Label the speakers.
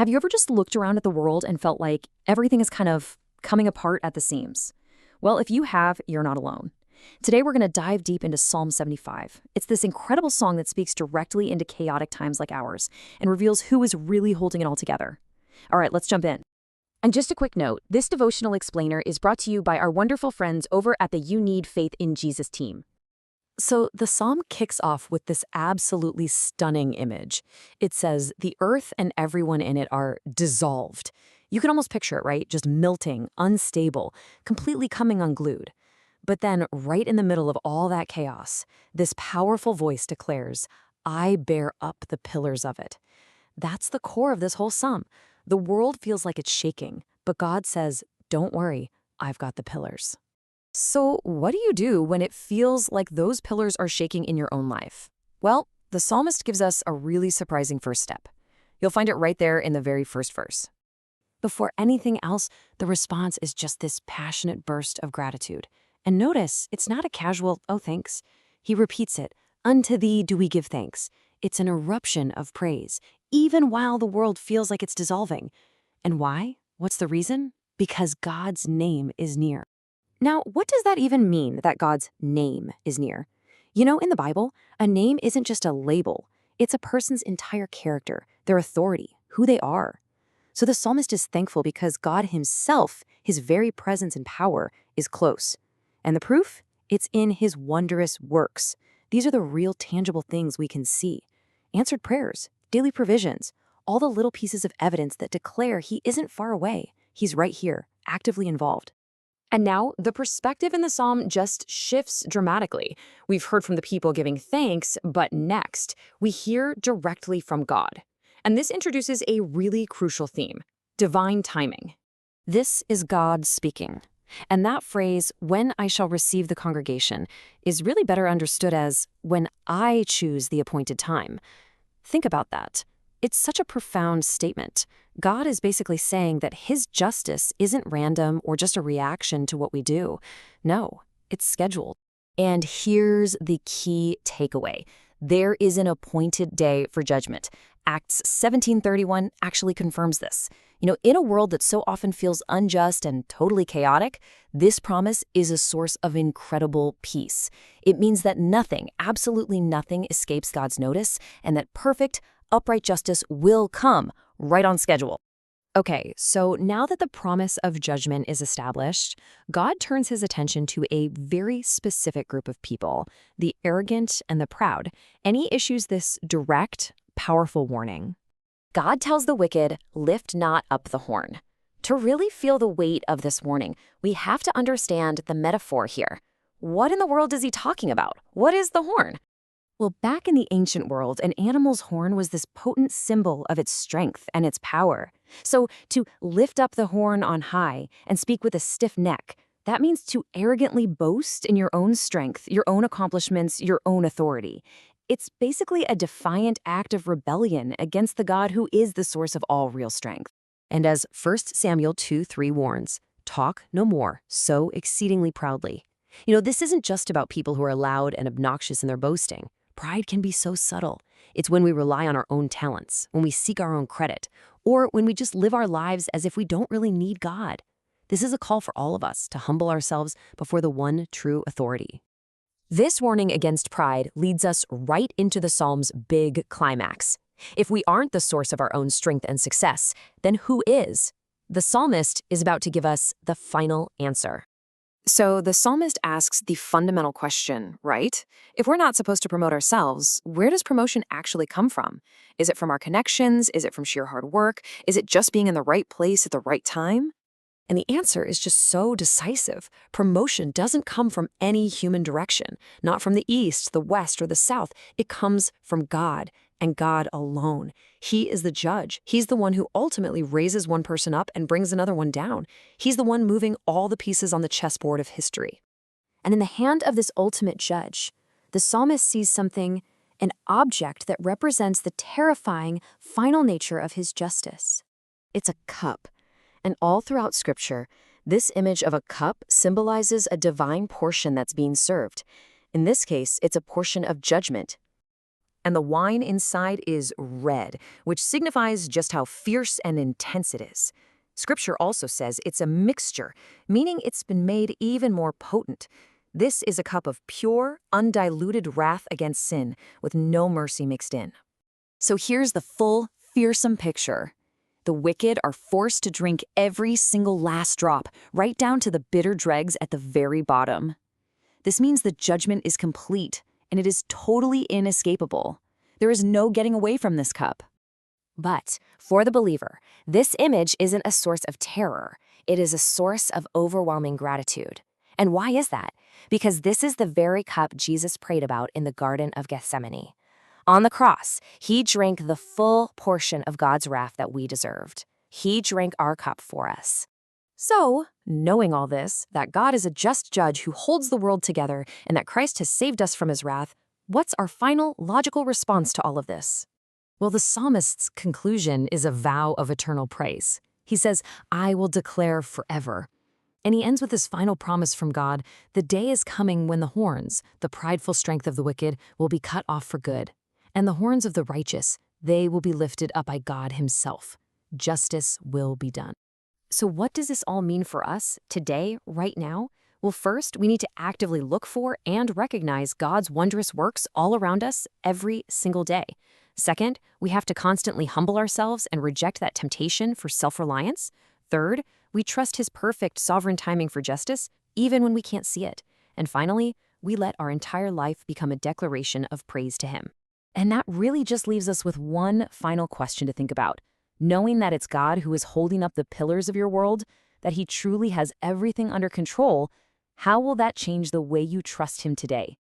Speaker 1: Have you ever just looked around at the world and felt like everything is kind of coming apart at the seams? Well, if you have, you're not alone. Today, we're going to dive deep into Psalm 75. It's this incredible song that speaks directly into chaotic times like ours and reveals who is really holding it all together. All right, let's jump in. And just a quick note, this devotional explainer is brought to you by our wonderful friends over at the You Need Faith in Jesus team. So the psalm kicks off with this absolutely stunning image. It says, the earth and everyone in it are dissolved. You can almost picture it, right? Just melting, unstable, completely coming unglued. But then, right in the middle of all that chaos, this powerful voice declares, I bear up the pillars of it. That's the core of this whole psalm. The world feels like it's shaking, but God says, don't worry, I've got the pillars. So what do you do when it feels like those pillars are shaking in your own life? Well, the psalmist gives us a really surprising first step. You'll find it right there in the very first verse. Before anything else, the response is just this passionate burst of gratitude. And notice, it's not a casual, oh, thanks. He repeats it, unto thee do we give thanks. It's an eruption of praise, even while the world feels like it's dissolving. And why? What's the reason? Because God's name is near. Now, what does that even mean, that God's name is near? You know, in the Bible, a name isn't just a label. It's a person's entire character, their authority, who they are. So the psalmist is thankful because God himself, his very presence and power, is close. And the proof? It's in his wondrous works. These are the real tangible things we can see. Answered prayers, daily provisions, all the little pieces of evidence that declare he isn't far away. He's right here, actively involved. And now, the perspective in the psalm just shifts dramatically. We've heard from the people giving thanks, but next, we hear directly from God. And this introduces a really crucial theme, divine timing. This is God speaking. And that phrase, when I shall receive the congregation, is really better understood as when I choose the appointed time. Think about that. It's such a profound statement. God is basically saying that his justice isn't random or just a reaction to what we do. No, it's scheduled. And here's the key takeaway. There is an appointed day for judgment. Acts 17:31 actually confirms this. You know, in a world that so often feels unjust and totally chaotic, this promise is a source of incredible peace. It means that nothing, absolutely nothing, escapes God's notice, and that perfect, upright justice will come right on schedule. Okay, so now that the promise of judgment is established, God turns his attention to a very specific group of people, the arrogant and the proud, and he issues this direct, powerful warning. God tells the wicked, lift not up the horn. To really feel the weight of this warning, we have to understand the metaphor here. What in the world is he talking about? What is the horn? Well, back in the ancient world, an animal's horn was this potent symbol of its strength and its power. So to lift up the horn on high and speak with a stiff neck, that means to arrogantly boast in your own strength, your own accomplishments, your own authority. It's basically a defiant act of rebellion against the God who is the source of all real strength. And as 1 Samuel 2:3 warns, talk no more so exceedingly proudly. You know, this isn't just about people who are loud and obnoxious in their boasting. Pride can be so subtle. It's when we rely on our own talents, when we seek our own credit, or when we just live our lives as if we don't really need God. This is a call for all of us to humble ourselves before the one true authority. This warning against pride leads us right into the psalm's big climax. If we aren't the source of our own strength and success, then who is? The psalmist is about to give us the final answer. So the psalmist asks the fundamental question, right? If we're not supposed to promote ourselves, where does promotion actually come from? Is it from our connections? Is it from sheer hard work? Is it just being in the right place at the right time? And the answer is just so decisive. Promotion doesn't come from any human direction, not from the east, the west, or the south. It comes from God, and God alone. He is the judge. He's the one who ultimately raises one person up and brings another one down. He's the one moving all the pieces on the chessboard of history. And in the hand of this ultimate judge, the psalmist sees something, an object that represents the terrifying, final nature of his justice. It's a cup. And all throughout Scripture, this image of a cup symbolizes a divine portion that's being served. In this case, it's a portion of judgment. And the wine inside is red, which signifies just how fierce and intense it is. Scripture also says it's a mixture, meaning it's been made even more potent. This is a cup of pure, undiluted wrath against sin, with no mercy mixed in. So here's the full, fearsome picture. The wicked are forced to drink every single last drop, right down to the bitter dregs at the very bottom. This means the judgment is complete, and it is totally inescapable. There is no getting away from this cup.
Speaker 2: But for the believer, this image isn't a source of terror. It is a source of overwhelming gratitude. And why is that? Because this is the very cup Jesus prayed about in the Garden of Gethsemane. On the cross, he drank the full portion of God's wrath that we deserved. He drank our cup for us.
Speaker 1: So, knowing all this, that God is a just judge who holds the world together and that Christ has saved us from his wrath, what's our final, logical response to all of this? Well, the psalmist's conclusion is a vow of eternal praise. He says, "I will declare forever." And he ends with this final promise from God: the day is coming when the horns, the prideful strength of the wicked, will be cut off for good. And the horns of the righteous, they will be lifted up by God himself. Justice will be done. So what does this all mean for us today, right now? Well, first, we need to actively look for and recognize God's wondrous works all around us every single day. Second, we have to constantly humble ourselves and reject that temptation for self-reliance. Third, we trust his perfect sovereign timing for justice, even when we can't see it. And finally, we let our entire life become a declaration of praise to him. And that really just leaves us with one final question to think about. Knowing that it's God who is holding up the pillars of your world, that he truly has everything under control, how will that change the way you trust him today?